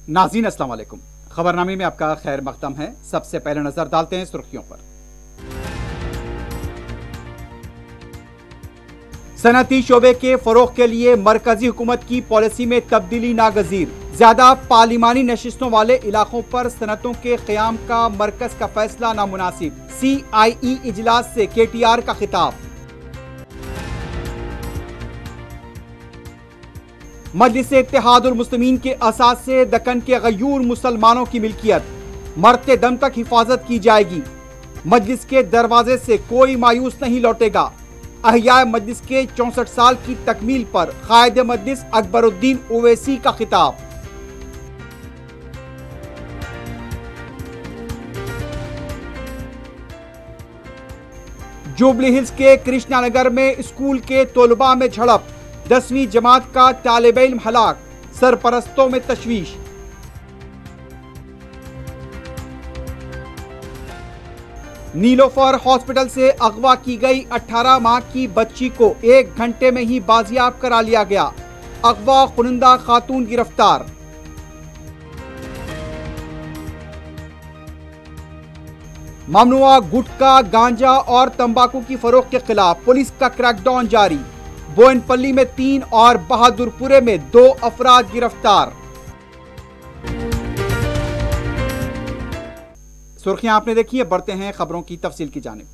नाज़रीन अस्सलाम वालेकुम। खबरनामे में आपका खैर मकदम है। सबसे पहले नजर डालते हैं सुर्खियों पर। सनअती शोबे के फरोग के लिए मरकजी हुकूमत की पॉलिसी में तब्दीली नागजीर। ज्यादा पार्लिमानी नशिस्तों वाले इलाकों पर सनतों के क़याम का मरकज का फैसला नामुनासिब। CIE इजलास से KTR का खिताब। मजलिस इत्तेहादुल मुस्लिमीन के असास से दक्कन के गयूर मुसलमानों की मिल्कियत मरते दम तक हिफाजत की जाएगी। मजलिस के दरवाजे से कोई मायूस नहीं लौटेगा। अहयाए मजलिस के 64 साल की तकमील पर कायद मजलिस अकबरुद्दीन ओवैसी का खिताब। जुबली हिल्स के कृष्णा नगर में स्कूल के तलबा में झड़प। 10वीं जमात का तालिब इल्म हलाक। सरपरस्तों में तशवीश। नीलोफर हॉस्पिटल से अगवा की गई 18 माह की बच्ची को 1 घंटे में ही बाजियाब करा लिया गया। अगवा खुनिंदा खातून गिरफ्तार। ममनुआ गुटखा, गांजा और तंबाकू की फरोख्त के खिलाफ पुलिस का क्रैकडाउन जारी। बोयनपल्ली में 3 और बहादुरपुरे में 2 अफराद गिरफ्तार। सुर्खियां आपने देखी है, बढ़ते हैं खबरों की तफसील की जानिब।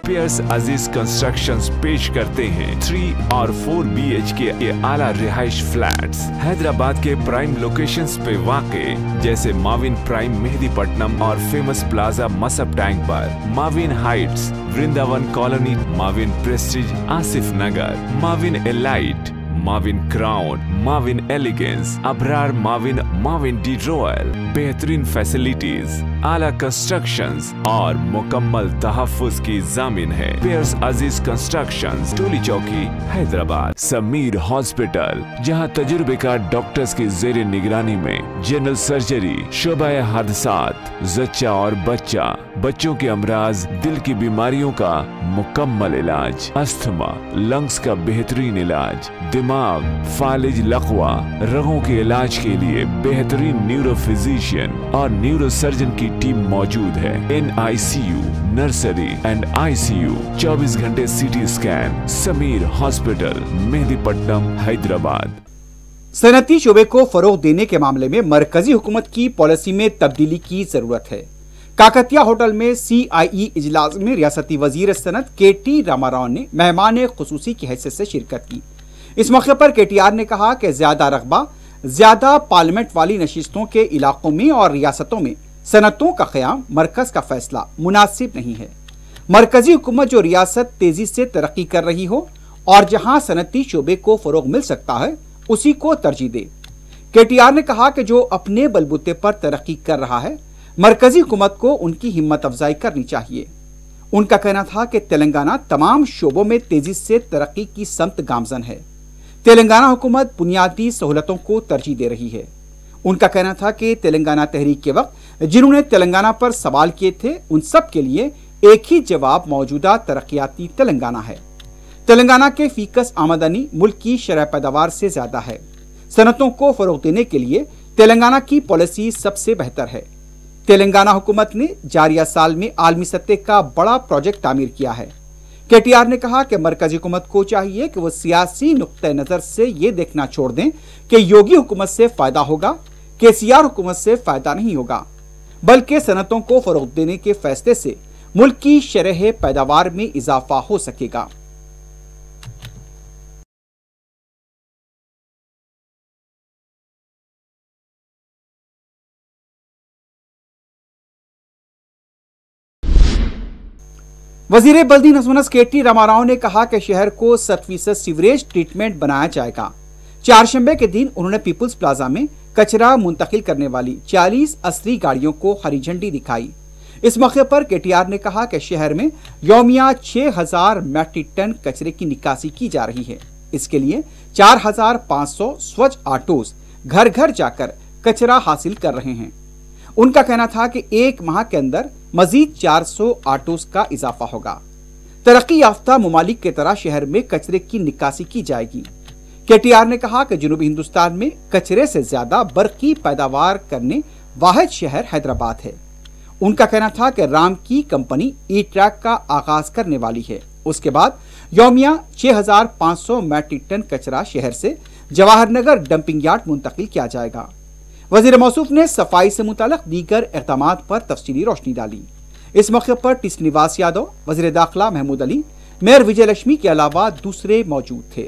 पियर्स अजीज कंस्ट्रक्शंस पेश करते हैं 3 और 4 BHK के आला रिहाइश फ्लैट्स हैदराबाद के प्राइम लोकेशंस पे वाक़े, जैसे माविन प्राइम मेहदीपट्टनम और फेमस प्लाजा मसब टैंक पर, Mavin heights Vrindavan colony, Mavin prestige Asif Nagar, Mavin elite, Mavin crown, Mavin elegance, Abrar Mavin, Mavin de royal. बेहतरीन फैसिलिटीज, आला कंस्ट्रक्शंस और मुकम्मल तहफ्फुज की जामिन है। पियर्स अजीज कंस्ट्रक्शंस, टोली चौकी, हैदराबाद। समीर हॉस्पिटल, जहां तजुर्बेकार डॉक्टर्स की जेर निगरानी में जनरल सर्जरी, शोबा हादसात, जच्चा और बच्चा, बच्चों के अमराज, दिल की बीमारियों का मुकम्मल इलाज, अस्थमा, लंग्स का बेहतरीन इलाज, दिमाग, फालिज, लकवा, रगों के इलाज के लिए बेहतरीन न्यूरो फिजिशियन और न्यूरो सर्जन की टीम मौजूद है। NICU, नर्सरी एंड ICU, 24 घंटे CT scan. Sameer hospital, Mehdipatnam, Hyderabad. सनअती शोबे को फरोग देने के मामले में मरकजी हुकूमत की पॉलिसी में तब्दीली की जरूरत है। काकतिया होटल में CIE इजलास में रियासती वजीर सनत KT रामाराव ने मेहमान खुसूसी की हैसियत से शिरकत की। इस मौके पर KTR ने कहा कि ज्यादा रकबा, ज्यादा पार्लियामेंट वाली नशिस्तों के इलाकों में और रियासतों में सनतों का क़याम मरकज का फैसला मुनासिब नहीं है। मरकजी हुकूमत जो रियासत तेजी से तरक्की कर रही हो और जहां सनती शोबे को फरोग मिल सकता है उसी को तरजीह दे। KTR ने कहा कि जो अपने बलबूते पर तरक्की कर रहा है, मरकजी हुकूमत को उनकी हिम्मत अफजाई करनी चाहिए। उनका कहना था कि तेलंगाना तमाम शोबों में तेजी से तरक्की की समत गामजन है। तेलंगाना हुकूमत बुनियादी सहूलतों को तरजीह दे रही है। उनका कहना था कि तेलंगाना तहरीक के वक्त जिन्होंने तेलंगाना पर सवाल किए थे, उन सब के लिए एक ही जवाब मौजूदा तरक्याती तेलंगाना है। तेलंगाना के फीकस आमदनी मुल्क की शरह पैदावार से ज्यादा है। सनतों को फरोग देने के लिए तेलंगाना की पॉलिसी सबसे बेहतर है। तेलंगाना हुकूमत ने जारिया साल में आलमी सतह का बड़ा प्रोजेक्ट तामीर किया है। KTR ने कहा कि मरकजी हुकूमत को चाहिए कि वो सियासी नुक्ते नजर से ये देखना छोड़ दें कि योगी हुकूमत से फायदा होगा, KCR हुकूमत से फायदा नहीं होगा, बल्कि सनतों को फरोग देने के फैसले से मुल्क की शरह पैदावार में इजाफा हो सकेगा। वजीर बल्दी नस्वनस KT रामाराव ने कहा कि शहर को 100% सीवरेज ट्रीटमेंट बनाया जाएगा। चारशंबे के दिन उन्होंने पीपुल्स प्लाजा में कचरा मुंतकिल करने वाली 40 असली गाड़ियों को हरी झंडी दिखाई। इस मौके पर KTR ने कहा कि शहर में यौमिया 6000 मैट्रिक टन कचरे की निकासी की जा रही है। इसके लिए 4500 स्वच्छ ऑटोज घर घर जाकर कचरा हासिल कर रहे हैं। उनका कहना था कि 1 माह के अंदर मजीद 400 ऑटोज का इजाफा होगा। तरक्की याफ्ता ममालिक की तरह शहर में कचरे की निकासी की जाएगी। केटीआर ने कहा कि जनूबी हिंदुस्तान में कचरे से ज्यादा बर्की पैदावार करने वाहिद शहर हैदराबाद है। उनका कहना था कि राम की कंपनी ई ट्रैक का आगाज करने वाली है। उसके बाद यौमिया 6500 मैट्रिक टन कचरा शहर से जवाहरनगर डंपिंग यार्ड मुंतकिल किया जाएगा। वजीर मौसूफ ने सफाई से मुताल्लिक दीगर इक़दामात पर तफसीली रोशनी डाली। इस मौके पर टी श्रीनिवास यादव, वजीर दाखिला महमूद अली, मेयर विजय लक्ष्मी के अलावा दूसरे मौजूद थे।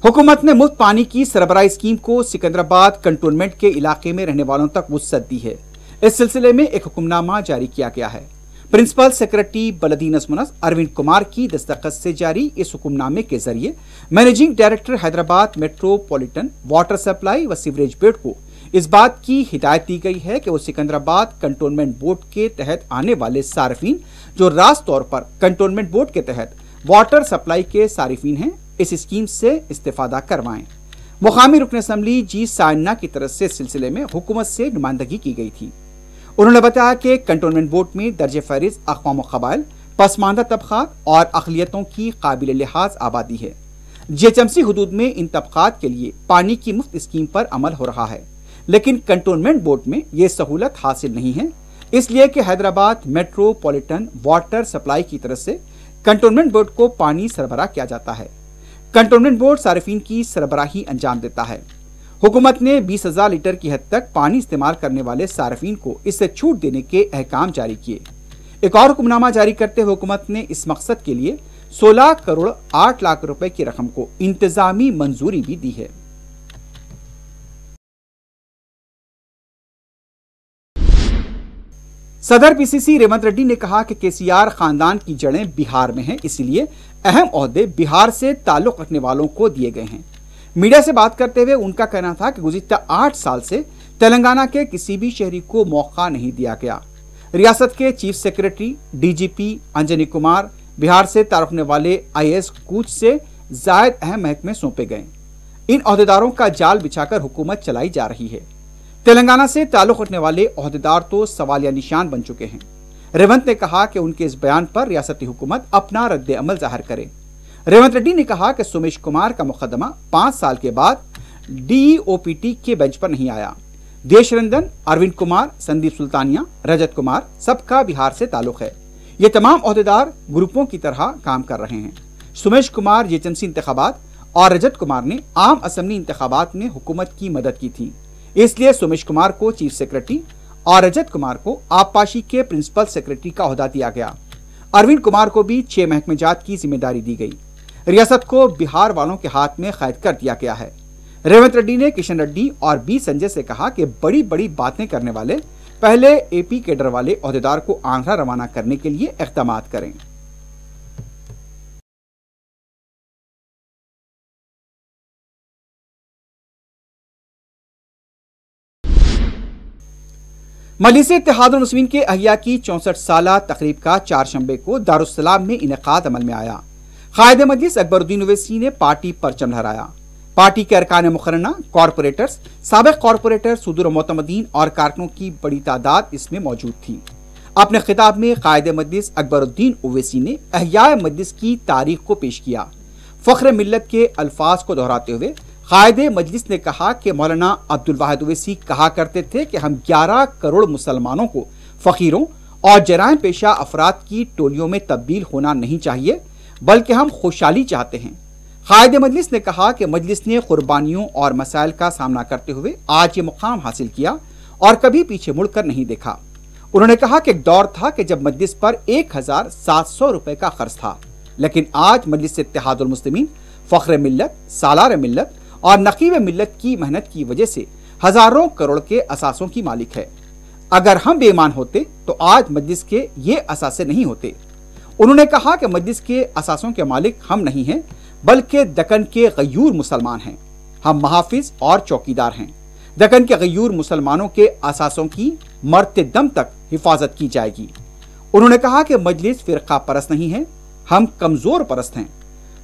हुकूमत ने मुफ्त पानी की सरबराही स्कीम को सिकंदराबाद कंटोनमेंट के इलाके में रहने वालों तक वुसअत दी है। इस सिलसिले में एक हुक्मनामा जारी किया गया है। प्रिंसिपल सेक्रेटरी बलदी नज़्म-ओ-नस्क अरविंद कुमार की दस्तखत से जारी इस हुक्मनामे के जरिए managing director Hyderabad metropolitan water supply व सीवरेज बोर्ड को इस बात की हिदायत दी गई है कि वो सिकंदराबाद कंटोनमेंट बोर्ड के तहत आने वाले सार्फिन जो रास्त तौर पर कंटोनमेंट बोर्ड के तहत वाटर सप्लाई के सारिफिन हैं, इस स्कीम से इस्तेफादा करवाएं। मुकामी रुकन असम्बली जी साइना की तरफ से इस सिलसिले में हुकूमत से नुमाइंदगी की गई थी। उन्होंने बताया कि कंटोनमेंट बोर्ड में दर्ज फहरिस्त अक़वाम क़बाइल, पसमानदा तबक़ात और अक़लियतों की काबिल लिहाज आबादी है। जीएचएमसी हुदूद में इन तबक़ात के लिए पानी की मुफ्त स्कीम पर अमल हो रहा है, लेकिन कंटोनमेंट बोर्ड में ये सहूलत हासिल नहीं है, इसलिए कि हैदराबाद मेट्रोपॉलिटन वाटर सप्लाई की तरफ से कंटोनमेंट बोर्ड को पानी सरबराह किया जाता है। कंटोनमेंट बोर्ड सारिफिन की सरबराही अंजाम देता है। हुकूमत ने 20,000 लीटर की हद तक पानी इस्तेमाल करने वाले सार्फिन को इससे छूट देने के अहकाम जारी किए। एक और हुक्मनामा जारी करते हुए हुकूमत ने इस मकसद के लिए 16 करोड़ 8 लाख रुपए की रकम को इंतजामी मंजूरी भी दी है। सदर पीसीसी रेवंत रेड्डी ने कहा कि केसीआर खानदान की जड़ें बिहार में हैं, इसलिए अहम ओहदे बिहार से ताल्लुक रखने वालों को दिए गए हैं। मीडिया से बात करते हुए उनका कहना था कि गुज़िश्ता 8 साल से तेलंगाना के किसी भी शहरी को मौका नहीं दिया गया। रियासत के chief secretary DGP Anjani Kumar, Bihar से ताल्लुक रखने वाले IAS कूच से जायद अहम महकमे सौंपे गए। इन ओहदेदारों का जाल बिछाकर हुकूमत चलाई जा रही है। तेलंगाना से ताल्लुक रखने वाले ओहदेदार तो सवालिया निशान बन चुके हैं। रेवंत ने कहा कि उनके इस बयान पर रियासती हुकूमत अपना रद्द अमल जाहिर करे। रेवंत रेड्डी ने कहा कि सुमेश कुमार का मुकदमा 5 साल के बाद DEOPT के बेंच पर नहीं आया। देश रंजन, अरविंद कुमार, संदीप सुल्तानिया, रजत कुमार, सबका बिहार से ताल्लुक है। ये तमाम ओहदेदार ग्रुपों की तरह काम कर रहे हैं। सुमेश कुमार जीएचएमसी इंतखाबात और रजत कुमार ने आम असम्बली इंतखाबात में हुकूमत की मदद की थी, इसलिए सुमेश कुमार को चीफ सेक्रेटरी और रजत कुमार को आबपाशी के प्रिंसिपल सेक्रेटरी का ओहदा दिया गया। अरविंद कुमार को भी 6 महकमे जात की जिम्मेदारी दी गई। रियासत को बिहार वालों के हाथ में कैद कर दिया गया है। रेवंत रेड्डी ने किशन रेड्डी और बी संजय से कहा कि बड़ी बड़ी बातें करने वाले पहले AP कैडर वाले ओहदेदार को आंकड़ा रवाना करने के लिए इक़दाम करें। मजलिस इत्तेहादुल मुस्लिमीन के अहिया की 64 साला तकरीब का 4 शंबे को दारुस्सलाम में इनेकाद अमल में आया। कायदे मजलिस अकबरुद्दीन ओवैसी ने पार्टी परचम लहराया। पार्टी के अरकान मुकर्रना, कॉरपोरेटर्स, साबिक कॉरपोरेटर, सुदूर मोतमदीन और कारकुनों की बड़ी तादाद इसमें मौजूद थी। अपने खिताब में कायदे मजलिस अकबरुद्दीन ओवैसी ने अहयाए मजलिस की तारीख को पेश किया। फ़ख्र मिल्लत के अल्फाज को दोहराते हुए कायदे मजलिस ने कहा कि मौलाना अब्दुल वाहिद ओवैसी कहा करते थे कि हम 11 करोड़ मुसलमानों को फ़कीरों और जराइम पेशा अफराद की टोलियों में तब्दील होना नहीं चाहिए, बल्कि हम खुशहाली चाहते हैं। कायदे मजलिस ने कहा कि मजलिस ने कुर्बानियों और मसाइल का सामना करते हुए आज ये मुकाम हासिल किया और कभी पीछे मुड़कर नहीं देखा। उन्होंने कहा कि एक दौर था कि जब मजलिस पर 1700 रुपए का खर्च था, लेकिन आज मजलिस इत्तेहादुल मुस्लिमीन फ़ख्र मिल्लत, सालार मिल्लत और नकीब मिल्लत की मेहनत की वजह से हजारों करोड़ के असासों की मालिक है। अगर हम बेईमान होते तो आज मजलिस के ये असासे नहीं होते। उन्होंने कहा कि मजलिस के असासों के मालिक हम नहीं हैं, बल्कि दक्कन के गयूर मुसलमान हैं। हम महाफिज और चौकीदार हैं। दक्कन के गयूर मुसलमानों के असासों की मरते दम तक हिफाजत की जाएगी। उन्होंने कहा कि मजलिस फिरका परस्त नहीं है, हम कमजोर परस्त हैं।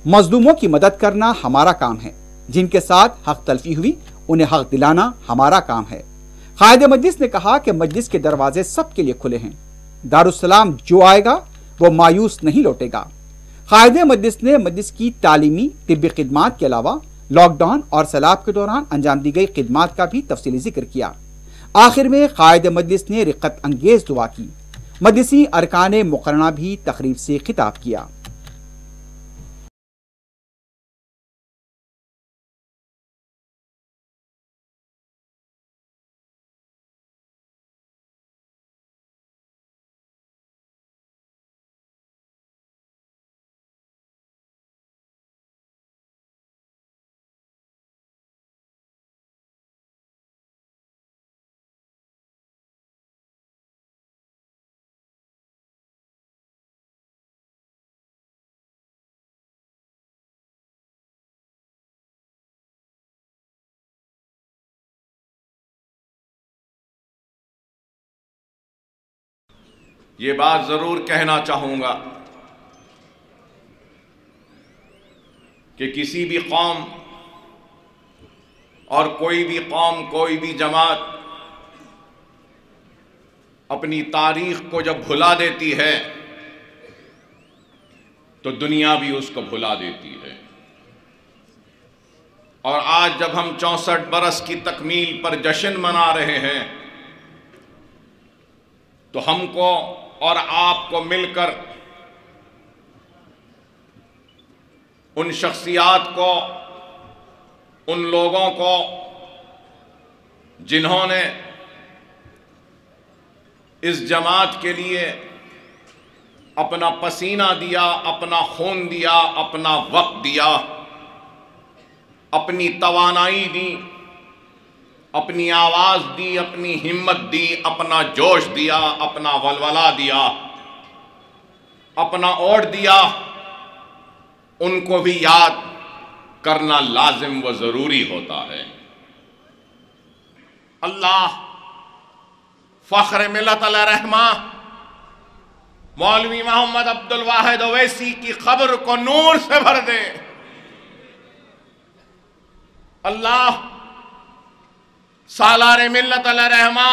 मजलूमों की मदद करना हमारा काम है। जिनके साथ हक तलफी हुई उन्हें हक दिलाना हमारा काम है। कायद मजलिस ने कहा कि मजलिस के दरवाजे सबके लिए खुले हैं। दारुस्सलाम जो आएगा वो मायूस नहीं लौटेगा। कायद मजलिस ने मजलिस की तालीमी तिब्बी खिदमात के अलावा लॉकडाउन और सैलाब के दौरान अंजाम दी गई खिदमात का भी तफसीली जिक्र किया। आखिर में कायद मजलिस ने रिक्कत अंगेज दुआ की। मजलिसी अरकान मुकर्रना भी तकरीब से खिताब किया। ये बात जरूर कहना चाहूंगा कि किसी भी कौम और कोई भी कौम, कोई भी जमात अपनी तारीख को जब भुला देती है तो दुनिया भी उसको भुला देती है। और आज जब हम 64 बरस की तकमील पर जश्न मना रहे हैं तो हमको और आपको मिलकर उन शख्सियात को, उन लोगों को जिन्होंने इस जमात के लिए अपना पसीना दिया, अपना खून दिया, अपना वक्त दिया, अपनी तवानाई दी, अपनी आवाज दी, अपनी हिम्मत दी, अपना जोश दिया, अपना वलवला दिया, अपना ओट दिया, उनको भी याद करना लाजिम व जरूरी होता है। अल्लाह फख्र मिल्लत अल-रहमा मौलवी मोहम्मद अब्दुल वाहिद ओवैसी की कब्र को नूर से भर दे। अल्लाह सालार मिल्लत अल-रहमा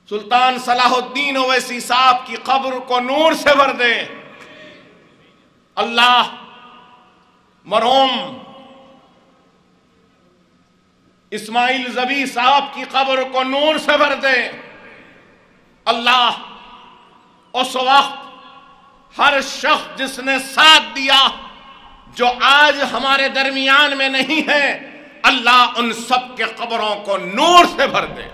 सुल्तान सलाहुद्दीन ओवैसी साहब की कब्र को नूर से भर दे। अल्लाह मरहूम इस्माइल ज़बी साहब की कब्र को नूर से भर दे। अल्लाह उस वक्त हर शख्स जिसने साथ दिया, जो आज हमारे दरमियान में नहीं है, अल्लाह उन सब के कब्रों को नूर से भर दे।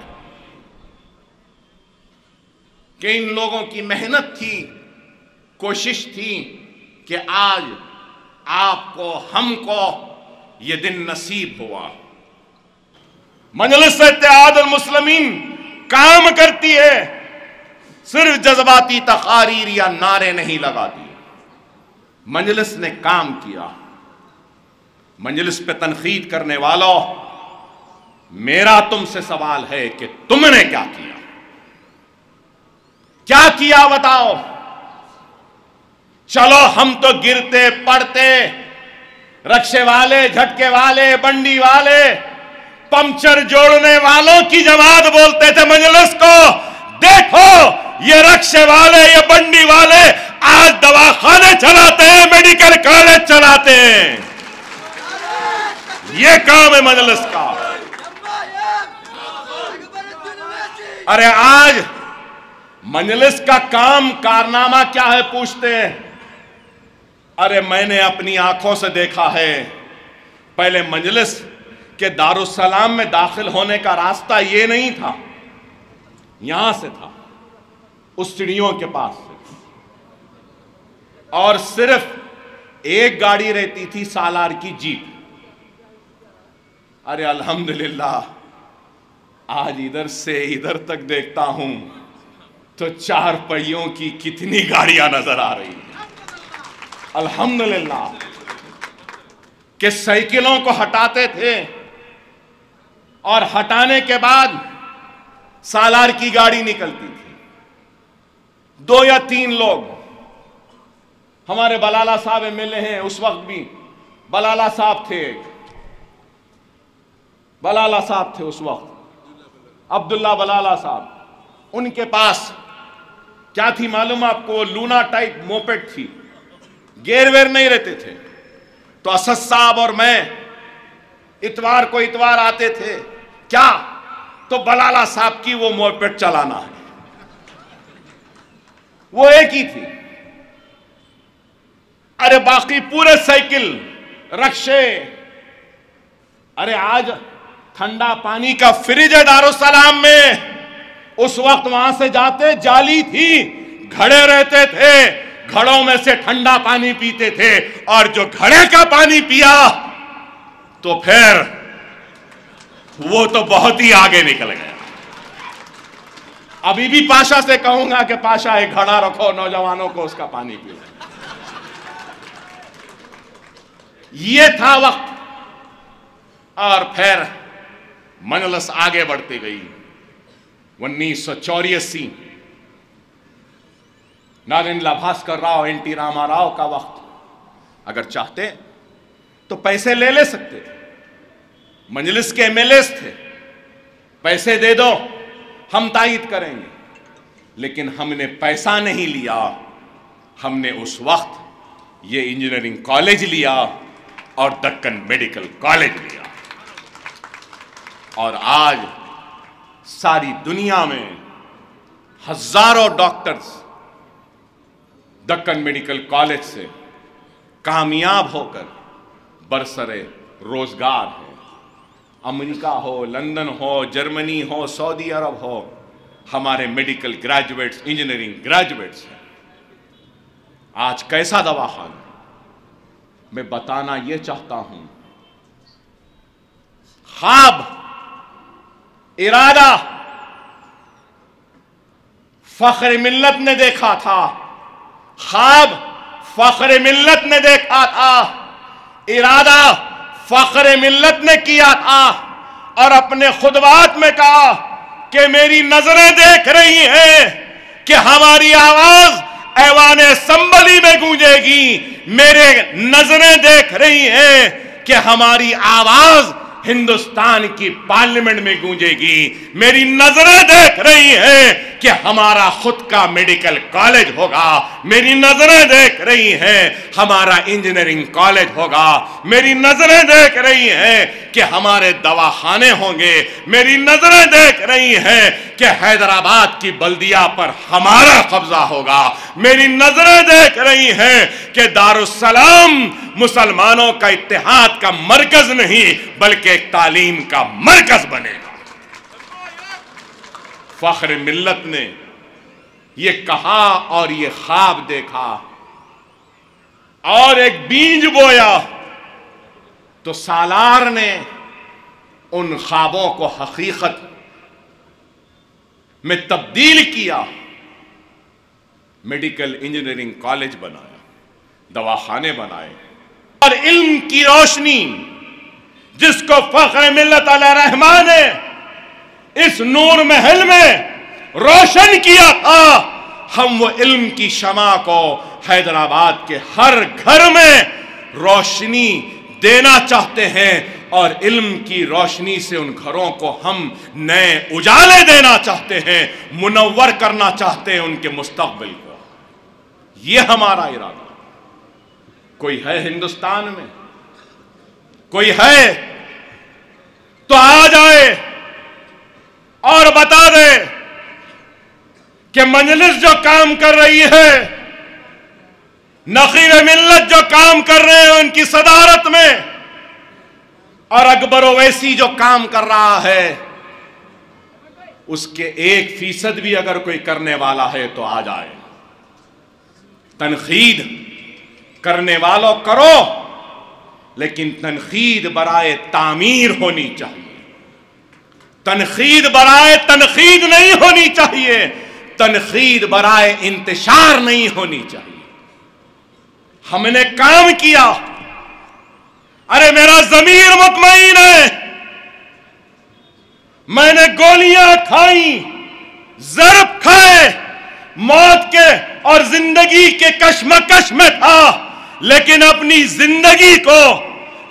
कि इन लोगों की मेहनत थी, कोशिश थी कि आज आपको, हमको ये दिन नसीब हुआ। मजलिस इत्तेहादुल मुस्लिमीन काम करती है, सिर्फ जज्बाती तकारीर या नारे नहीं लगाती। मजलिस ने काम किया। मजलिस पे तनकीद करने वालों, मेरा तुमसे सवाल है कि तुमने क्या किया? क्या किया बताओ? चलो हम तो गिरते पड़ते, रक्षे वाले, झटके वाले, बंडी वाले, पंक्चर जोड़ने वालों की जमात बोलते थे मजलिस को। देखो ये रक्षे वाले, ये बंडी वाले आज दवाखाने चलाते हैं, मेडिकल कॉलेज चलाते हैं। ये काम है मजलिस का। अरे आज मजलिस का काम कारनामा क्या है पूछते हैं। अरे मैंने अपनी आंखों से देखा है, पहले मजलिस के दारुस्सलाम में दाखिल होने का रास्ता ये नहीं था, यहां से था, उस सीढ़ियों के पास से, और सिर्फ एक गाड़ी रहती थी, सालार की जीप। अरे अल्हम्दुलिल्लाह आज इधर से इधर तक देखता हूं तो 4 पहियों की कितनी गाड़ियां नजर आ रही हैं। अल्हम्दुलिल्लाह कि साइकिलों को हटाते थे और हटाने के बाद सालार की गाड़ी निकलती थी, 2 या 3 लोग हमारे बलाला साहब एमएलए हैं, उस वक्त भी बलाला साहब थे, बलाला साहब थे उस वक्त, अब्दुल्ला बलाला साहब। उनके पास क्या थी मालूम आपको? लूना टाइप मोपेड थी, गेर वेर नहीं रहते थे। तो असद साहब और मैं इतवार को इतवार आते थे, क्या तो बलाला साहब की वो मोपेड चलाना है, वो एक ही थी। अरे बाकी पूरे साइकिल रक्शे, अरे आज ठंडा पानी का फ्रिज है दारुसलाम में, उस वक्त वहां से जाते जाली थी, घड़े रहते थे, घड़ों में से ठंडा पानी पीते थे, और जो घड़े का पानी पिया तो फिर वो तो बहुत ही आगे निकल गया। अभी भी पाशा से कहूंगा कि पाशा एक घड़ा रखो, नौजवानों को उसका पानी पियो। ये था वक्त। और फिर मजलिस आगे बढ़ती गई। 1984 नारेंद्र भास्कर राव, एनटी रामाराव का वक्त। अगर चाहते तो पैसे ले सकते थे, मजलिस के एमएलए थे, पैसे दे दो हम तायीद करेंगे, लेकिन हमने पैसा नहीं लिया। हमने उस वक्त ये इंजीनियरिंग कॉलेज लिया और दक्कन मेडिकल कॉलेज लिया, और आज सारी दुनिया में हजारों डॉक्टर्स दक्कन मेडिकल कॉलेज से कामयाब होकर बरसरे रोजगार है। अमेरिका हो, लंदन हो, जर्मनी हो, सऊदी अरब हो, हमारे मेडिकल ग्रेजुएट्स, इंजीनियरिंग ग्रेजुएट्स हैं। आज कैसा दवाखाना, मैं बताना यह चाहता हूं। ख्वाब, इरादा फख्र मिल्लत ने देखा था, ख्वाब फख्र मिल्लत ने देखा था, इरादा फख्र मिल्लत ने किया था, और अपने खुतबात में कहा कि मेरी नजरें देख रही हैं कि हमारी आवाज ऐवान संबली में गूंजेगी, मेरे नजरें देख रही हैं कि हमारी आवाज हिंदुस्तान की पार्लियामेंट में गूंजेगी, मेरी नजरें देख रही हैं कि हमारा खुद का मेडिकल कॉलेज होगा, मेरी नजरें देख रही हैं हमारा इंजीनियरिंग कॉलेज होगा, मेरी नजरें देख रही हैं कि हमारे दवाखाने होंगे, मेरी नजरें देख रही हैं कि हैदराबाद की बल्दिया पर हमारा कब्जा होगा, मेरी नजरें देख रही हैं कि दारुस्सलाम मुसलमानों का इत्तेहाद का मरकज नहीं बल्कि एक तालीम का मरकज बनेगा। फख्र मिल्लत ने ये कहा और ये ख्वाब देखा और एक बीज बोया, तो सालार ने उन ख्वाबों को हकीकत में तब्दील किया, मेडिकल इंजीनियरिंग कॉलेज बनाया, दवाखाने बनाए, और इल्म की रोशनी जिसको फख्र मिल्लत अलैहि रहमान ने इस नूर महल में रोशन किया था, हम वो इल्म की शमा को हैदराबाद के हर घर में रोशनी देना चाहते हैं, और इल्म की रोशनी से उन घरों को हम नए उजाले देना चाहते हैं, मुनव्वर करना चाहते हैं उनके मुस्तकबिल को। ये हमारा इरादा। कोई है हिंदुस्तान में, कोई है तो आ जाए और बता दे कि मजलिस जो काम कर रही है, नखीर मिल्लत जो काम कर रहे हैं उनकी सदारत में, और अकबर ओवैसी जो काम कर रहा है, उसके 1% भी अगर कोई करने वाला है तो आ जाए। तनखीद करने वालों करो, लेकिन तनखीद बराए तामीर होनी चाहिए, तनखीद बराए तनखीद नहीं होनी चाहिए, तनखीद बराए इंतशार नहीं होनी चाहिए। हमने काम किया, अरे मेरा ज़मीर मुतमईन है, मैंने गोलियां खाई, ज़र्ब खाए, मौत के और जिंदगी के कश्मकश में था, लेकिन अपनी जिंदगी को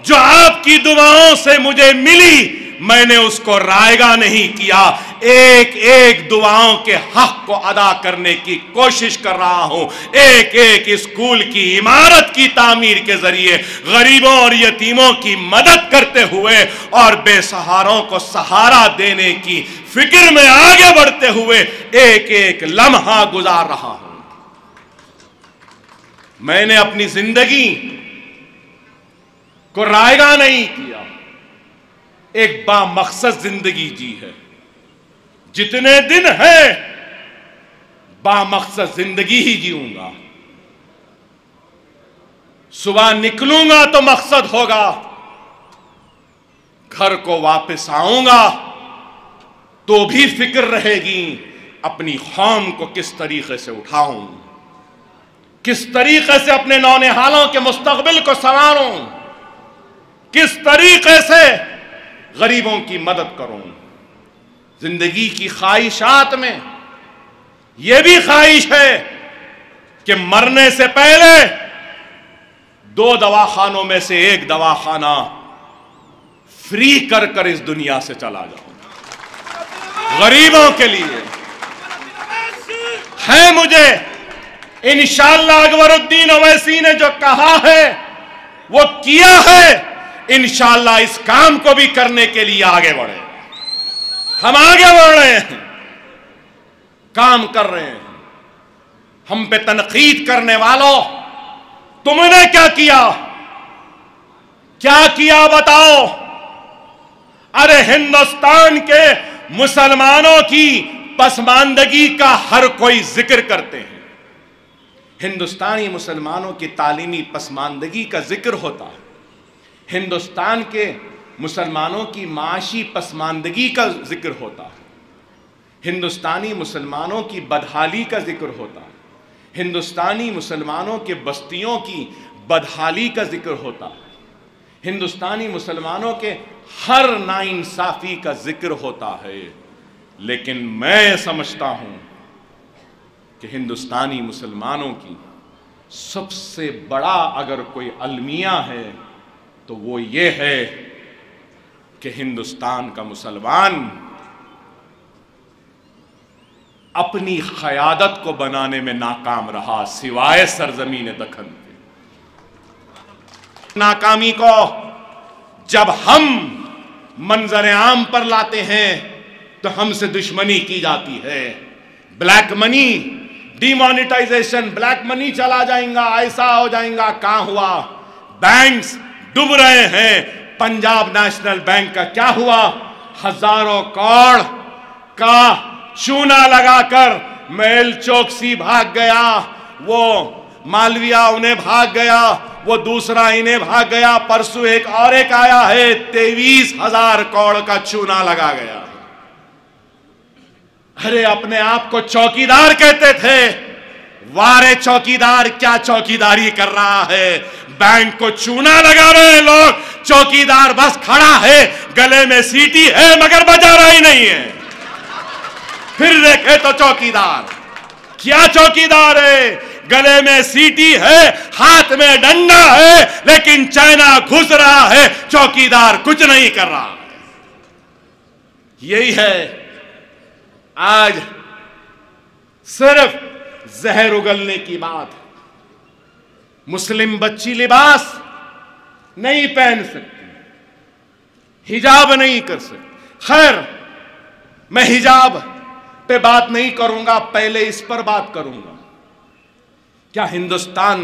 जो आपकी दुआओं से मुझे मिली, मैंने उसको रायगा नहीं किया। एक एक दुआओं के हक को अदा करने की कोशिश कर रहा हूं। एक एक स्कूल की इमारत की तामीर के जरिए गरीबों और यतीमों की मदद करते हुए और बेसहारों को सहारा देने की फिक्र में आगे बढ़ते हुए एक एक लम्हा गुजार रहा हूं। मैंने अपनी जिंदगी को रायगा नहीं किया, एक बामकसद जिंदगी जी है। जितने दिन है बामकसद जिंदगी ही जीऊंगा। सुबह निकलूंगा तो मकसद होगा, घर को वापस आऊंगा तो भी फिक्र रहेगी अपनी कौम को किस तरीके से उठाऊं, किस तरीके से अपने नौनिहालों के मुस्तकबिल को संवारूं, किस तरीके से गरीबों की मदद करूं। जिंदगी की ख्वाहिशात में यह भी ख्वाहिश है कि मरने से पहले 2 दवाखानों में से एक दवाखाना फ्री कर कर इस दुनिया से चला जाऊं। गरीबों के लिए है मुझे इंशाअल्लाह अकबरुद्दीन ओवैसी ने जो कहा है वो किया है। इंशाअल्लाह इस काम को भी करने के लिए आगे बढ़े। हम आगे बढ़ रहे हैं, काम कर रहे हैं। हम पे तनकीद करने वालों, तुमने क्या किया, क्या किया बताओ। अरे हिंदुस्तान के मुसलमानों की पसमानदगी का हर कोई जिक्र करते हैं। हिंदुस्तानी मुसलमानों की तालीमी पसमानदगी का जिक्र होता है, हिंदुस्तान के मुसलमानों की माशी पसमानदगी का जिक्र होता है, हिंदुस्तानी मुसलमानों की बदहाली का जिक्र होता है, हिंदुस्तानी मुसलमानों के बस्तियों की बदहाली का जिक्र होता है, हिंदुस्तानी मुसलमानों के हर नाइंसाफी का जिक्र होता है। लेकिन मैं समझता हूं कि हिंदुस्तानी मुसलमानों की सबसे बड़ा अगर कोई अलमिया है तो वो ये है कि हिंदुस्तान का मुसलमान अपनी क़यादत को बनाने में नाकाम रहा, सिवाय सरजमीन दखन के। नाकामी को जब हम मंजर आम पर लाते हैं तो हमसे दुश्मनी की जाती है। Black money, demonetisation, black money चला जाएगा, ऐसा हो जाएगा। कहां हुआ? बैंक्स डूब रहे हैं। पंजाब नेशनल बैंक का क्या हुआ? हजारों करोड़ का चूना लगाकर मेल चौकसी भाग गया, वो मालविया उन्हें भाग गया, वो दूसरा इन्हें भाग गया। परसों एक और एक आया है, 23,000 करोड़ का चूना लगा गया। अरे अपने आप को चौकीदार कहते थे, वारे चौकीदार क्या चौकीदारी कर रहा है? बैंक को चूना लगा रहे हैं लोग, चौकीदार बस खड़ा है, गले में सीटी है मगर बजा रहा ही नहीं है। फिर देखे तो चौकीदार क्या चौकीदार है, गले में सीटी है, हाथ में डंडा है, लेकिन चाइना घुस रहा है, चौकीदार कुछ नहीं कर रहा। यही है आज सिर्फ जहर उगलने की बात। मुस्लिम बच्ची लिबास नहीं पहन सकती, हिजाब नहीं कर सकती। खैर, मैं हिजाब पे बात नहीं करूंगा, पहले इस पर बात करूंगा। क्या हिंदुस्तान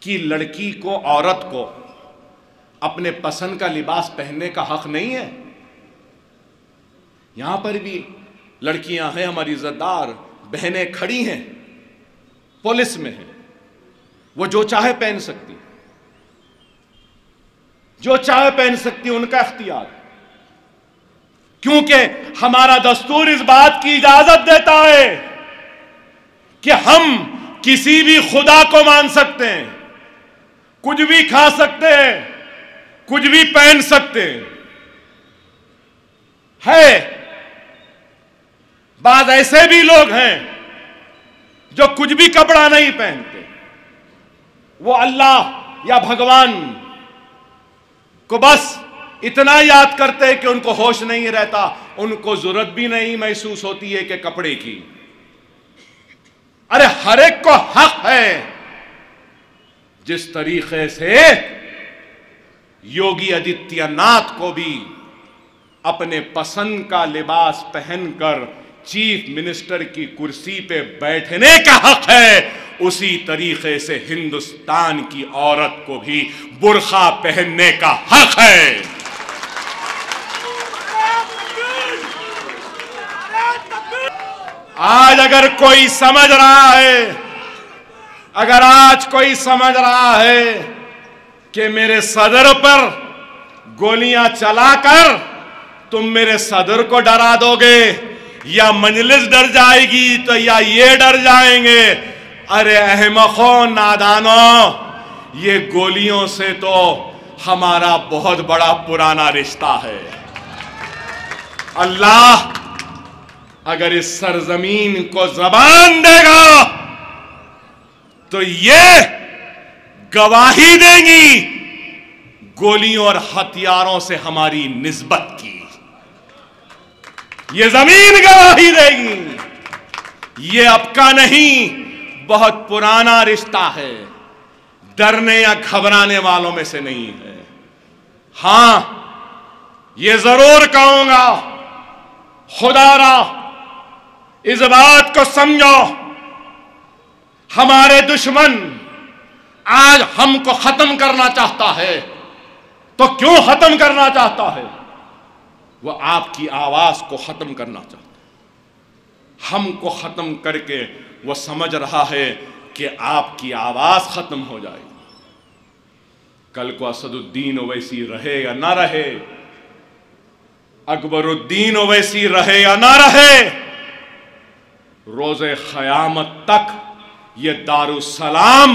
की लड़की को, औरत को अपने पसंद का लिबास पहनने का हक नहीं है? यहां पर भी लड़कियां हैं, हमारी इज्जतदार बहनें खड़ी हैं, पुलिस में हैं, वो जो चाहे पहन सकती, जो चाहे पहन सकती, उनका इख्तियार। क्योंकि हमारा दस्तूर इस बात की इजाजत देता है कि हम किसी भी खुदा को मान सकते हैं, कुछ भी खा सकते हैं, कुछ भी पहन सकते हैं। है बात ऐसे भी लोग हैं जो कुछ भी कपड़ा नहीं पहनते, वो अल्लाह या भगवान को बस इतना याद करते हैं कि उनको होश नहीं रहता, उनको जरूरत भी नहीं महसूस होती है कि कपड़े की। अरे हर एक को हक है, जिस तरीके से योगी आदित्यनाथ को भी अपने पसंद का लिबास पहनकर चीफ मिनिस्टर की कुर्सी पे बैठने का हक है, उसी तरीके से हिंदुस्तान की औरत को भी बुर्खा पहनने का हक है। आज अगर कोई समझ रहा है, अगर आज कोई समझ रहा है कि मेरे सदर पर गोलियां चलाकर तुम मेरे सदर को डरा दोगे, या मजलिस डर जाएगी तो या ये डर जाएंगे, अरे अहमकों, नादानों, ये गोलियों से तो हमारा बहुत बड़ा पुराना रिश्ता है। अल्लाह अगर इस सरजमीन को जबान देगा तो ये गवाही देंगी गोलियों और हथियारों से हमारी निस्बत की। ये जमीन गवाही देगी। ये अब का नहीं, बहुत पुराना रिश्ता है, डरने या घबराने वालों में से नहीं है। हां, ये जरूर कहूंगा, खुदारा इस बात को समझो, हमारे दुश्मन आज हमको खत्म करना चाहता है, तो क्यों खत्म करना चाहता है? वो आपकी आवाज को खत्म करना चाहता है। हमको खत्म करके वो समझ रहा है कि आपकी आवाज खत्म हो जाएगी। कल को असदुद्दीन ओवैसी रहे या ना रहे, अकबरुद्दीन ओवैसी रहे या ना रहे, रोजे क़यामत तक ये दारुस्सलाम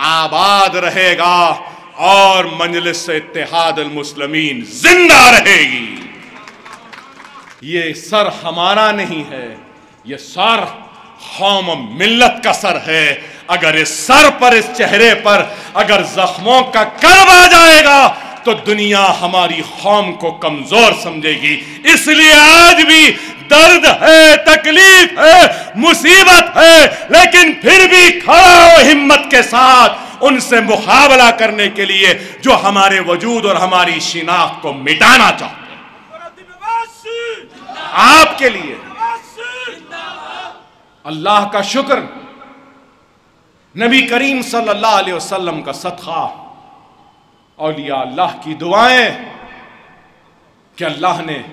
आबाद रहेगा और मजलिस इत्तेहाद अल मुस्लिमीन जिंदा रहेगी। ये सर हमारा नहीं है, ये सर कौम मिल्लत का सर है। अगर इस सर पर, इस चेहरे पर अगर जख्मों का कर्ब आ जाएगा तो दुनिया हमारी कौम को कमजोर समझेगी। इसलिए आज भी दर्द है, तकलीफ है, मुसीबत है, लेकिन फिर भी खड़ा हो हिम्मत के साथ उनसे मुकाबला करने के लिए जो हमारे वजूद और हमारी शिनाख्त को मिटाना चाहते हैं। आपके लिए अल्लाह का शुक्र, नबी करीम सल्लल्लाहु अलैहि वसल्लम का सदका, औलिया अल्लाह की दुआएं कि अल्लाह ने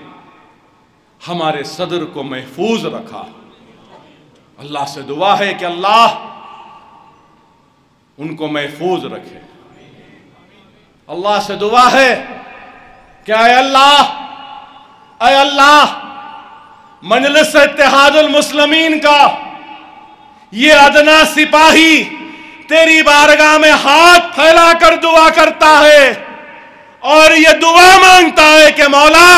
हमारे सदर को महफूज रखा। अल्लाह से दुआ है कि अल्लाह उनको महफूज रखे। अल्लाह से दुआ है कि ऐ अल्लाह मजलिस इत्तेहादुल मुस्लिमीन का ये अदना सिपाही तेरी बारगाह में हाथ फैलाकर दुआ करता है और ये दुआ मांगता है कि मौला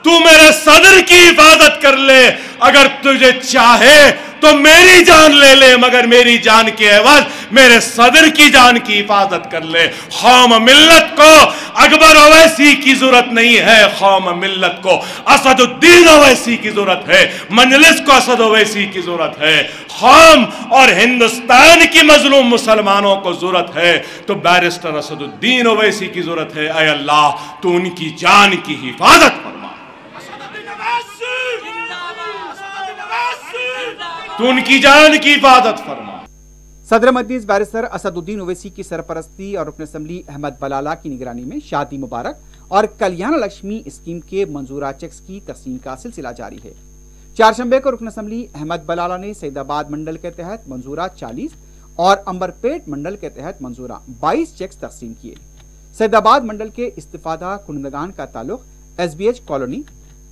तू मेरे सदर की हिफाजत कर ले। अगर तुझे चाहे तो मेरी जान ले ले, मगर मेरी जान के एवज मेरे सदर की जान की हिफाजत कर ले। कौम मिल्लत को अकबर ओवैसी की जरूरत नहीं है, कौम मिल्लत को असदुद्दीन ओवैसी की जरूरत है, मजलिस को असद ओवैसी की जरूरत है, कौम और हिंदुस्तान की मजलूम मुसलमानों को जरूरत है तो बैरिस्टर असदुद्दीन ओवैसी की जरूरत है। ऐ अल्लाह तू उनकी जान की हिफाजत फरमा, तू उनकी जान की हिफाजत फरमा। सदर मजलिस बैरिस्टर असदुद्दीन ओवैसी की सरपरस्ती और रुकन असम्बली अहमद बलाला की निगरानी में शादी मुबारक और कल्याण लक्ष्मी स्कीम के मंजूरा चेक्स की तकसीम का सिलसिला जारी है। चारशंबे को रुकन असम्बली अहमद बलाला ने सैदाबाद मंडल के तहत मंजूरा 40 और अंबरपेट मंडल के तहत मंजूरा 22 चेक्स तकसीम किए। सैदाबाद मंडल के इस्तिफादा कुनंदगान का ताल्लुक SBH कॉलोनी,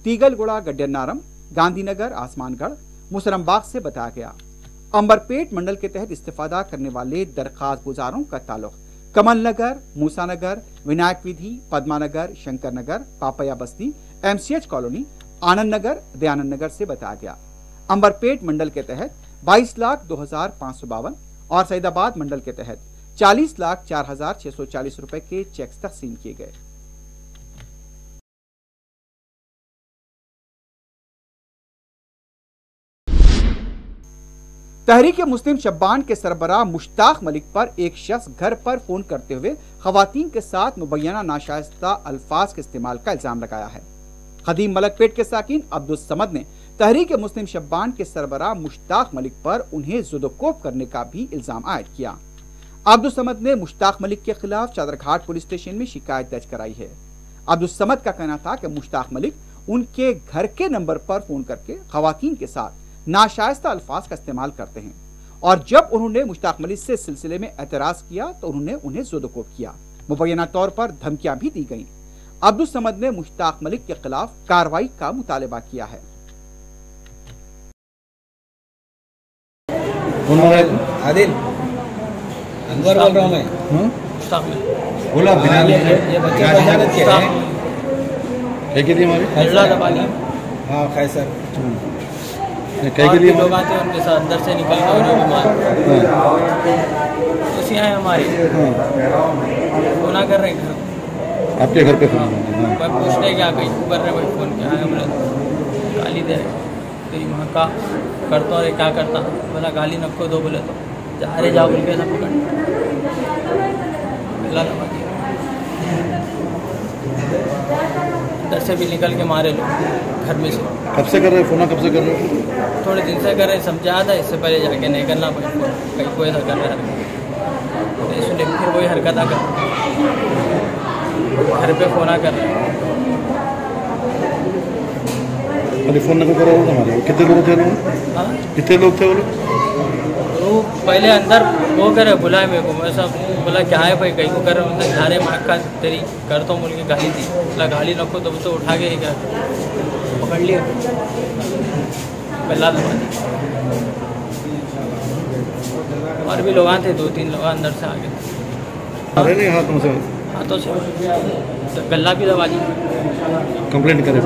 तीगलगुड़ा, गड्डनारम, गांधीनगर, आसमानगढ़, मुसरमबाग से बताया गया। अंबरपेट मंडल के तहत इस्तिफादा करने वाले दरखास्त गुजारों का ताल्लुक कमल नगर, मूसा नगर, विनायक विधि, पद्मानगर, शंकर नगर, पापया बस्ती, MCH कॉलोनी, आनंद नगर, दयानंद नगर से बताया गया। अंबरपेट मंडल के तहत 22,02,552 और सईदाबाद मंडल के तहत 40,04,640 रुपए के चेक तकसीम किए गए। तहरीक मुस्लिम शब्बान के सरबराह मुश्ताक मलिक पर एक शख्स घर पर फोन करते हुए खवातीन के साथ मुबैना नाशाइस्ता अल्फाज के इस्तेमाल का इल्जाम लगाया है। खदीम मलकपेट के साकिन अब्दुल समद ने तहरीक मुस्लिम शब्बान के सरबराह मुश्ताक मलिक पर उन्हें जुदोकोब करने का भी इल्जाम आयद किया। अब्दुल समद ने मुश्ताक मलिक के खिलाफ चादरघाट पुलिस स्टेशन में शिकायत दर्ज कराई है। अब्दुल समद का कहना था कि मुश्ताक मलिक उनके घर के नंबर पर फोन करके खवातीन के साथ नाशाइस्ता अल्फाज का इस्तेमाल करते हैं और जब उन्होंने मुश्ताक मलिक से सिलसिले में एतराज किया तो उन्होंने उन्हें जुदोकोब किया। मुबैना तौर पर धमकियां भी दी गईं। अब्दुल समद ने मुश्ताक मलिक के खिलाफ कार्रवाई का मुतालबा किया है। आदिल अंदर बोल रहा हूँ मैं। बोला बिना ये बच्चे इजाजत के है कि दी हमारी हाँ खाए सर और भी लोग आते हैं उनके साथ अंदर से निकल के उन्हें बीमार तो यहाँ हमारे फोन कर रहे हैं घर आपके घर पे फोन भाई पूछते क्या कहीं कर रहे भाई फोन क्या है बोले गाली दे रहे तेरी वहाँ का करता और क्या करता बोला गाली नक्को दो बोले तो जा रहे जाओ बोल के सब पकड़ लगा दिया अंदर से भी निकल के मारे लोग घर में से। कब से कर रहे फोन कब से कर रहे थोड़े दिन से कर रहे समझा था इससे पहले जाके नहीं करना कहीं कोई ऐसा कर रहा है सुने फिर वही हरकत कर घर पे फोन कर रहे फोन नंबर करा हमारे कितने लोग थे कितने लोग थे वो लोग वो पहले अंदर वो करे बुलाए मेरे को मैं सब बोला क्या है भाई कहीं को कर रहा हूँ घारे माँ का तेरी करता हूँ बोल के गाली दी बोला गाली नको तो उठा के क्या पकड़ लिया पहला दबा दी और भी लोग थे 2-3 लोग अंदर से आगे अरे हाथों से तो गला भी दबा दी। कंप्लेंट करें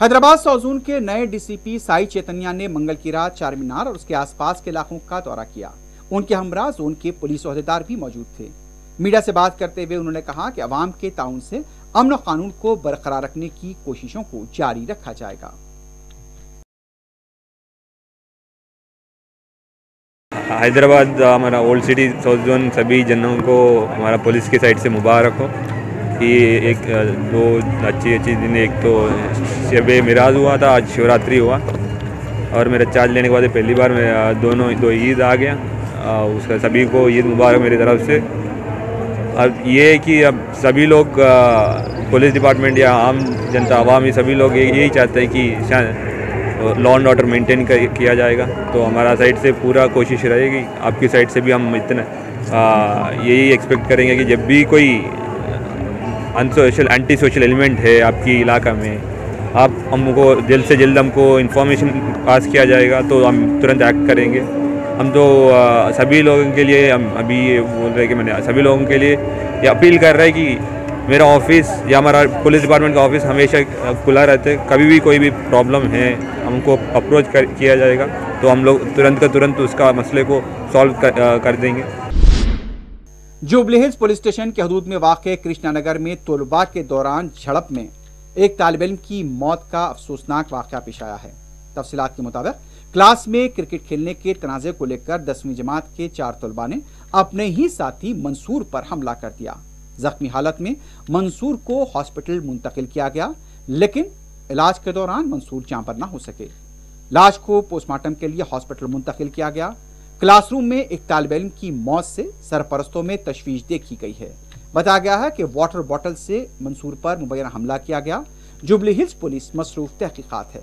हैदराबाद सौजून के नए डीसीपी साई चैतन्या ने मंगल की रात चार मीनार और उसके आसपास के इलाकों का दौरा किया। उनके हमरा जोन के पुलिस ओहदेदार भी मौजूद थे। मीडिया से बात करते हुए उन्होंने कहा कि अवाम के ताउन से अमन और कानून को बरकरार रखने की कोशिशों को जारी रखा जाएगा। हैदराबाद हमारा ओल्ड सिटी साउथ जोन सभी जनों को हमारा पुलिस की साइड से मुबारक हो कि एक दो अच्छी दिन एक तो शब मिराज हुआ था, आज शिवरात्रि हुआ और मेरा चार्ज लेने के बाद पहली बार मैं दो ईद आ गया। उसका सभी को ईद मुबारक मेरी तरफ से। अब ये है कि अब सभी लोग पुलिस डिपार्टमेंट या आम जनता आवाम सभी लोग यही चाहते हैं कि लॉ एंड ऑर्डर मेंटेन किया जाएगा। तो हमारा साइड से पूरा कोशिश रहेगी। आपकी साइड से भी हम इतना यही एक्सपेक्ट करेंगे कि जब भी कोई अनसोशल एंटी सोशल एलिमेंट है आपकी इलाका में आप हमको जल्द से जल्द हमको इन्फॉर्मेशन पास किया जाएगा तो हम तुरंत एक्ट करेंगे। हम तो सभी लोगों के लिए हम अभी ये बोल रहे हैं कि मैंने सभी लोगों के लिए ये अपील कर रहा है कि मेरा ऑफिस या हमारा पुलिस डिपार्टमेंट का ऑफिस हमेशा खुला रहता है। कभी भी कोई भी प्रॉब्लम है हमको अप्रोच किया जाएगा तो हम लोग तुरंत का तुरंत उसका मसले को सॉल्व कर देंगे। जुबली हिल्स पुलिस स्टेशन के हदूद में वाक़े कृष्णानगर में तलबा के दौरान झड़प में एक तालिब इल्म की मौत का अफसोसनाक वाक़या पेश आया है। तफसीलात के मुताबिक क्लास में क्रिकेट खेलने के तनाज़े को लेकर 10वीं जमात के 4 तलबा ने अपने ही साथी मंसूर पर हमला कर दिया। जख्मी हालत में मंसूर को हॉस्पिटल मुंतकिल किया गया, लेकिन इलाज के दौरान मंसूर जान पर न हो सके। लाश को पोस्टमार्टम के लिए हॉस्पिटल मुंतकिल किया गया। क्लासरूम में एक तालिब इल्म की मौत से सरपरस्तों में तशवीश देखी गई है। बताया गया है कि वाटर बॉटल से मंसूर पर मुबैना हमला किया गया। जुबली हिल्स पुलिस मसरूफ तहकीकात है।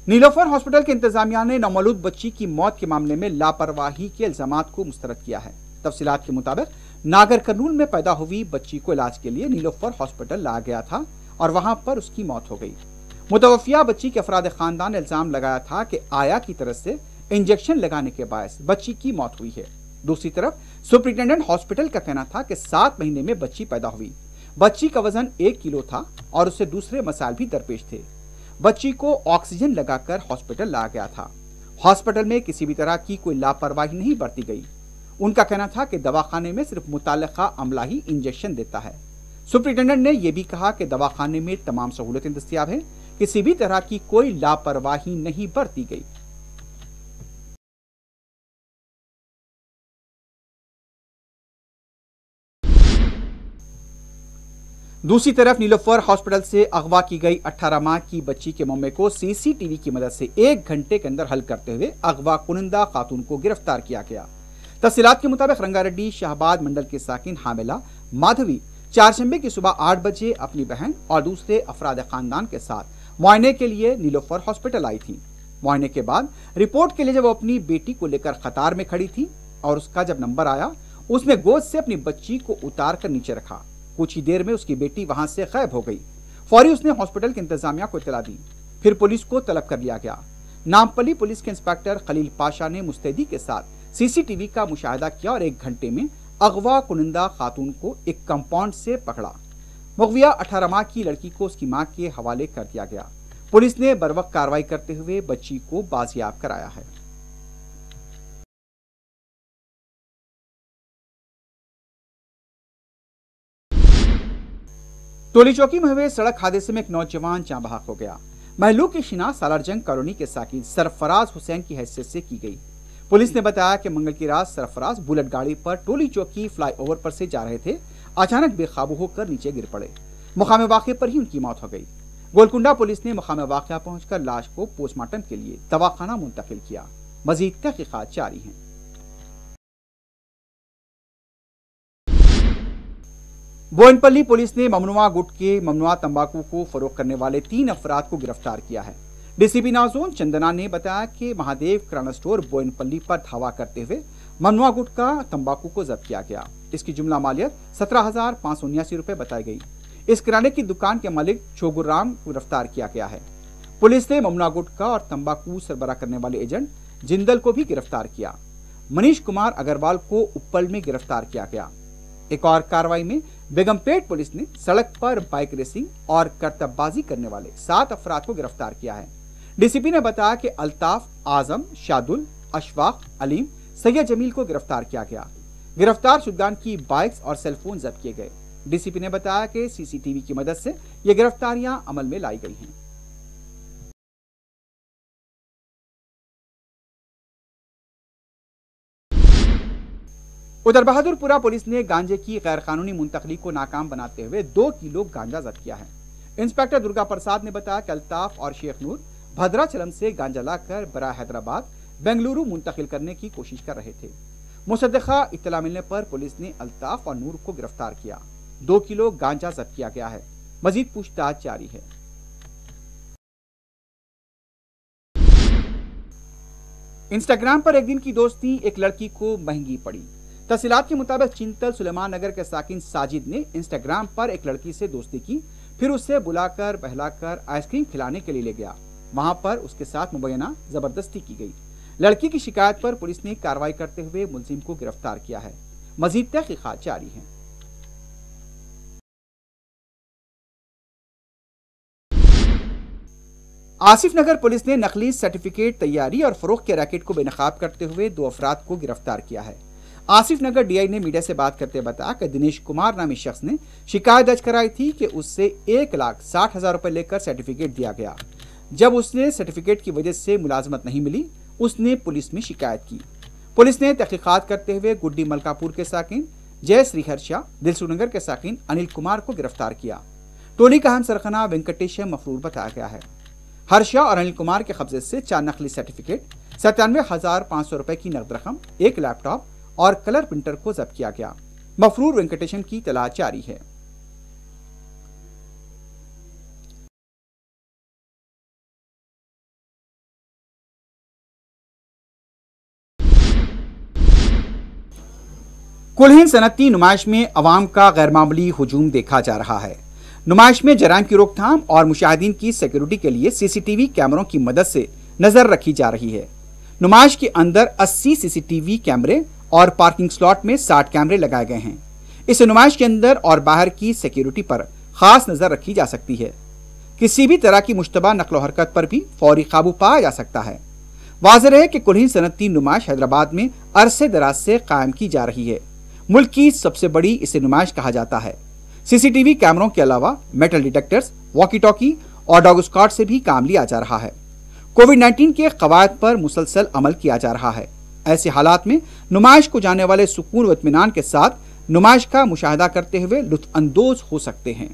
नीलोफर हॉस्पिटल के इंतजामिया ने नौमौलूद बच्ची की मौत के मामले में लापरवाही के इल्जामात को मुस्तरद किया है। तफसीलात के मुताबिक नागर कर्नूल में पैदा हुई बच्ची को इलाज के लिए नीलोफर हॉस्पिटल लाया गया था और वहां पर उसकी मौत हो गई। मुतवफ़िया बच्ची के अफराद खानदान ने इल्जाम लगाया था कि आया की तरफ से इंजेक्शन लगाने के बायस बच्ची की मौत हुई है। दूसरी तरफ सुपरिटेंडेंट हॉस्पिटल का कहना था कि 7 महीने में बच्ची पैदा हुई। बच्ची का वजन 1 किलो था और उससे दूसरे मसाइल भी दरपेश थे। बच्ची को ऑक्सीजन लगाकर हॉस्पिटल लाया गया था। हॉस्पिटल में किसी भी तरह की कोई लापरवाही नहीं बरती गई। उनका कहना था कि दवाखाने में सिर्फ मुताल्लिका अमला ही इंजेक्शन देता है। सुपरिटेंडेंट ने यह भी कहा कि दवाखाने में तमाम सहूलतें दस्तयाब हैं, किसी भी तरह की कोई लापरवाही नहीं बरती गई। दूसरी तरफ नीलोफर हॉस्पिटल से अगवा की गई 18 माह की बच्ची के मामले को सीसीटीवी की मदद से 1 घंटे के अंदर हल करते हुए अगवा कुनिंदा खातून को गिरफ्तार किया गया। तफसीलात के मुताबिक रंगारेड्डी शाहबाद मंडल के साकिन हामिला माधवी चारशंबे की सुबह 8 बजे अपनी बहन और दूसरे अफराद खानदान के साथ मुआयने के लिए नीलोफर हॉस्पिटल आई थी। मुआयने के बाद रिपोर्ट के लिए जब वो अपनी बेटी को लेकर कतार में खड़ी थी और उसका जब नंबर आया, उसमें गोद से अपनी बच्ची को उतार कर नीचे रखा। कुछ ही देर में उसकी बेटी वहां से गायब हो गई। फौरी उसने हॉस्पिटल की इंतजामिया को इत्तला दी। फिर पुलिस को तलब कर लिया गया। नामपल्ली पुलिस के इंस्पेक्टर खलील पाशा ने मुस्तैदी के साथ सीसीटीवी का मुशाहिदा किया और 1 घंटे में अगवा कुनिंदा खातून को एक कंपाउंड से पकड़ा। मुगविया 18 माह की लड़की को उसकी मां के हवाले कर दिया गया। पुलिस ने बरवक्त कार्रवाई करते हुए बच्ची को बाजियाब कराया है। टोली चौकी में हुए सड़क हादसे में एक नौजवान जाँ बहक हो गया। महलू की शिनाख्त सालारजंग कॉलोनी के साकिन सरफराज हुसैन की हैसियत से की गई। पुलिस ने बताया कि मंगल की रात सरफराज बुलेट गाड़ी पर टोली चौकी फ्लाईओवर पर से जा रहे थे। अचानक बेकाबू होकर नीचे गिर पड़े। मुकामे वाक़े पर ही उनकी मौत हो गई। गोलकुंडा पुलिस ने मुकामे वाक़या पहुंचकर लाश को पोस्टमार्टम के लिए दवाखाना मुंतकिल किया। मजीद तहकीकात जारी हैं। बोयनपल्ली पुलिस ने ममनुआ गुटखे ममनुआ तंबाकू को फरोख्त करने वाले 3 अफराद को गिरफ्तार किया है। डीसीपी नाज़ोन चंदना ने बताया कि महादेव किराना स्टोर बोयनपल्ली पर धावा करते हुए ममनुआ गुटखा तंबाकू को जब्त किया गया। इसकी जुमला मालियत 17,579 रुपए बताई गई। इस किराने की दुकान के मालिक छोगुराम को गिरफ्तार किया गया है। पुलिस ने ममनुआ गुटखा और तंबाकू सरबराह करने वाले एजेंट जिंदल को भी गिरफ्तार किया। मनीष कुमार अग्रवाल को उप्पल में गिरफ्तार किया गया। एक और कार्रवाई में बेगमपेट पुलिस ने सड़क पर बाइक रेसिंग और करतबबाजी करने वाले 7 अफराद को गिरफ्तार किया है। डीसीपी ने बताया कि अल्ताफ, आजम, शादुल, अशफाक, अलीम, सैयद जमील को गिरफ्तार किया गया। गिरफ्तार शुदगान की बाइक्स और सेलफोन जब्त किए गए। डीसीपी ने बताया कि सीसीटीवी की मदद से ये गिरफ्तारियां अमल में लाई गई हैं। उधर बहादुरपुरा पुलिस ने गांजे की गैर कानूनी मुंतकली को नाकाम बनाते हुए 2 किलो गांजा जब्त किया है। इंस्पेक्टर दुर्गा प्रसाद ने बताया कि अल्ताफ और शेख नूर भद्राचलम से गांजा लाकर बरा हैदराबाद बेंगलुरु मुंतकिल करने की कोशिश कर रहे थे। मुसद्दक़ा इत्तला मिलने पर पुलिस ने अल्ताफ और नूर को गिरफ्तार किया। 2 किलो गांजा जब्त किया गया है। मजीद पूछताछ जारी है। इंस्टाग्राम पर एक दिन की दोस्ती एक लड़की को महंगी पड़ी। तफसीलात के मुताबिक चिंतल सुलेमान नगर के साकिन साजिद ने इंस्टाग्राम पर एक लड़की से दोस्ती की, फिर उससे बुलाकर बहलाकर आइसक्रीम खिलाने के लिए ले गया। वहां पर उसके साथ मुबैना जबरदस्ती की गई। लड़की की शिकायत पर पुलिस ने कार्रवाई करते हुए मुलजिम को गिरफ्तार किया है। मजीद तहकीकात जारी है। आसिफ नगर पुलिस ने नकली सर्टिफिकेट तैयारी और फरोख्त के रैकेट को बेनकाब करते हुए 2 अफराद को गिरफ्तार किया है। आसिफ नगर डीआई ने मीडिया से बात करते बताया कि दिनेश कुमार नामी शख्स ने शिकायत दर्ज कराई थी कि उससे 1,60,000 रुपए लेकर सर्टिफिकेट दिया गया। जब उसने सर्टिफिकेट की वजह से मुलाजमत नहीं मिली, उसने पुलिस में शिकायत की। पुलिस ने तहकीकात करते हुए गुड्डी मलकापुर के साकिन जय श्रीहर्षा, दिलसुनगर के साकिन अनिल कुमार को गिरफ्तार किया। टोली का अहम सरखना वेंकटेशम मफरूर बताया गया है। हर्षा और अनिल कुमार के कब्जे से 4 नकली सर्टिफिकेट, 97,500 रुपए की नकद रकम, 1 लैपटॉप और कलर प्रिंटर को जब्त किया गया। मफरूर वेंकटेशम की तलाश जारी है। कुलहिंद सनअती नुमाइश में अवाम का गैरमामूली हुजूम देखा जा रहा है। नुमाइश में जराइम की रोकथाम और मुशाहिदीन की सिक्योरिटी के लिए सीसीटीवी कैमरों की मदद से नजर रखी जा रही है। नुमाइश के अंदर 80 सीसीटीवी कैमरे और पार्किंग स्लॉट में 60 कैमरे लगाए गए हैं। इस नुमाइश के अंदर और बाहर की सिक्योरिटी पर खास नजर रखी जा सकती है। किसी भी तरह की मुश्तबा नकलो हरकत पर भी फौरी काबू पाया जा सकता है। वाज़ेह है कि कुल्हिन सनअती नुमाइश हैदराबाद में अरसे दराज से कायम की जा रही है। मुल्क की सबसे बड़ी इसे नुमाइश कहा जाता है। सीसीटीवी कैमरों के अलावा मेटल डिटेक्टर्स, वॉकी टॉकी और डॉग स्क्वाड से भी काम लिया जा रहा है। कोविड-19 के कवायद पर मुसलसल अमल किया जा रहा है। ऐसे हालात में नुमाइश को जाने वाले सुकून व इत्मीनान के साथ नुमाइश का मुशाहिदा करते हुए लुत्फ अंदोज हो सकते हैं।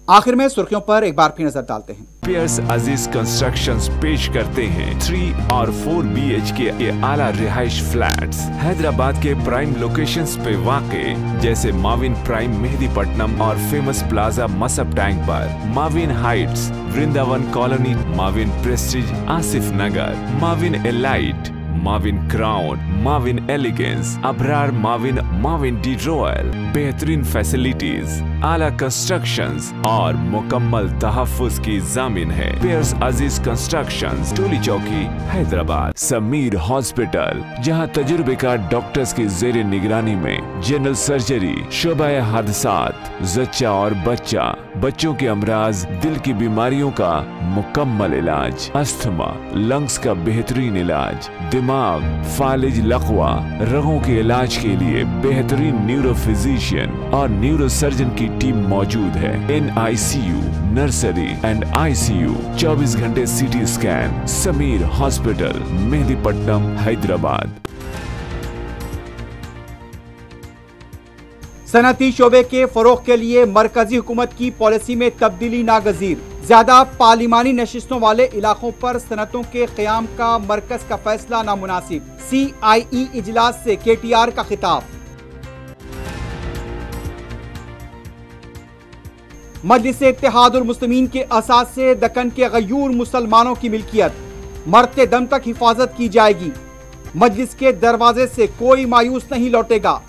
आखिर में सुर्खियों पर एक बार फिर नजर डालते हैं। पियर्स अजीज कंस्ट्रक्शंस पेश करते हैं 3 और 4 BHK के आला रिहाइश फ्लैट्स हैदराबाद के प्राइम लोकेशंस पे वाक़े, जैसे माविन प्राइम मेहदीपट्टनम और फेमस प्लाजा मसब टैंक पर, Mavin heights, Vrindavan colony, Mavin prestige Asif Nagar, Mavin elite, Mavin crown, Mavin elegance, Abrar Mavin, Mavin de royal, बेहतरीन फैसिलिटीज, आला कंस्ट्रक्शंस और मुकम्मल तहफ्फुज़ की जामिन है। पियर्स अजीज कंस्ट्रक्शंस, टोली चौकी, हैदराबाद। समीर हॉस्पिटल, जहां तजुर्बेकार डॉक्टर्स की जेर निगरानी में जनरल सर्जरी, शोबाए हादसात, जच्चा और बच्चा, बच्चों के अमराज, दिल की बीमारियों का मुकम्मल इलाज, अस्थमा, लंग्स का बेहतरीन इलाज, दिमाग, फालिज, लकवा, रगों के इलाज के लिए बेहतरीन न्यूरो फिजिशियन और न्यूरो सर्जन की टीम मौजूद है। NICU, नर्सरी एंड ICU, 24 घंटे CT scan. Sameer hospital, Mehdipatnam, Hyderabad. सनअती शोबे के फरोग के लिए मरकजी हुकूमत की पॉलिसी में तब्दीली नागजीर। ज्यादा पार्लिमानी नशिस्तों वाले इलाकों पर सनतों के क़याम का मरकज का फैसला नामुनासिब। CIE इजलास से KTR का खिताब। मजलिस इत्तेहादुल मुस्लिमीन के असास से दक्कन के गयूर मुसलमानों की मिल्कियत मरते दम तक हिफाजत की जाएगी। मजलिस के दरवाजे से कोई मायूस नहीं लौटेगा।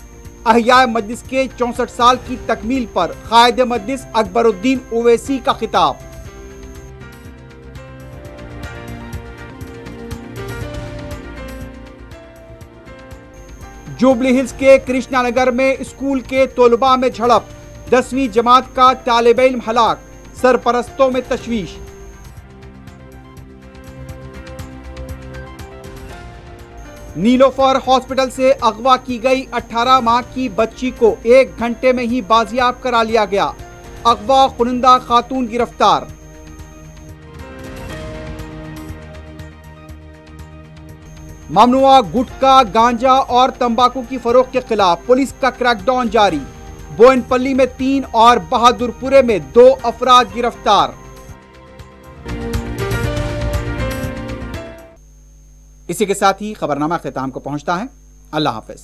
अहियाए मजलिस के 64 साल की तकमील पर कायदे मजलिस अकबरुद्दीन ओवैसी का खिताब। जुबली हिल्स के कृष्णा नगर में स्कूल के तोलबा में झड़प, 10वीं जमात का तालिब इल्म हलाक, सरपरस्तों में तशवीश। नीलोफर हॉस्पिटल से अगवा की गई 18 माह की बच्ची को 1 घंटे में ही बाजियाब करा लिया गया। अगवा खुनिंदा खातून गिरफ्तार। ममनुआ गुटखा, गांजा और तंबाकू की फरोख्त के खिलाफ पुलिस का क्रैकडाउन जारी। बोयनपल्ली में 3 और बहादुरपुरे में 2 अफराद गिरफ्तार। इसी के साथ ही खबरनामा ख्ताम को पहुंचता है। अल्लाह हाफिज।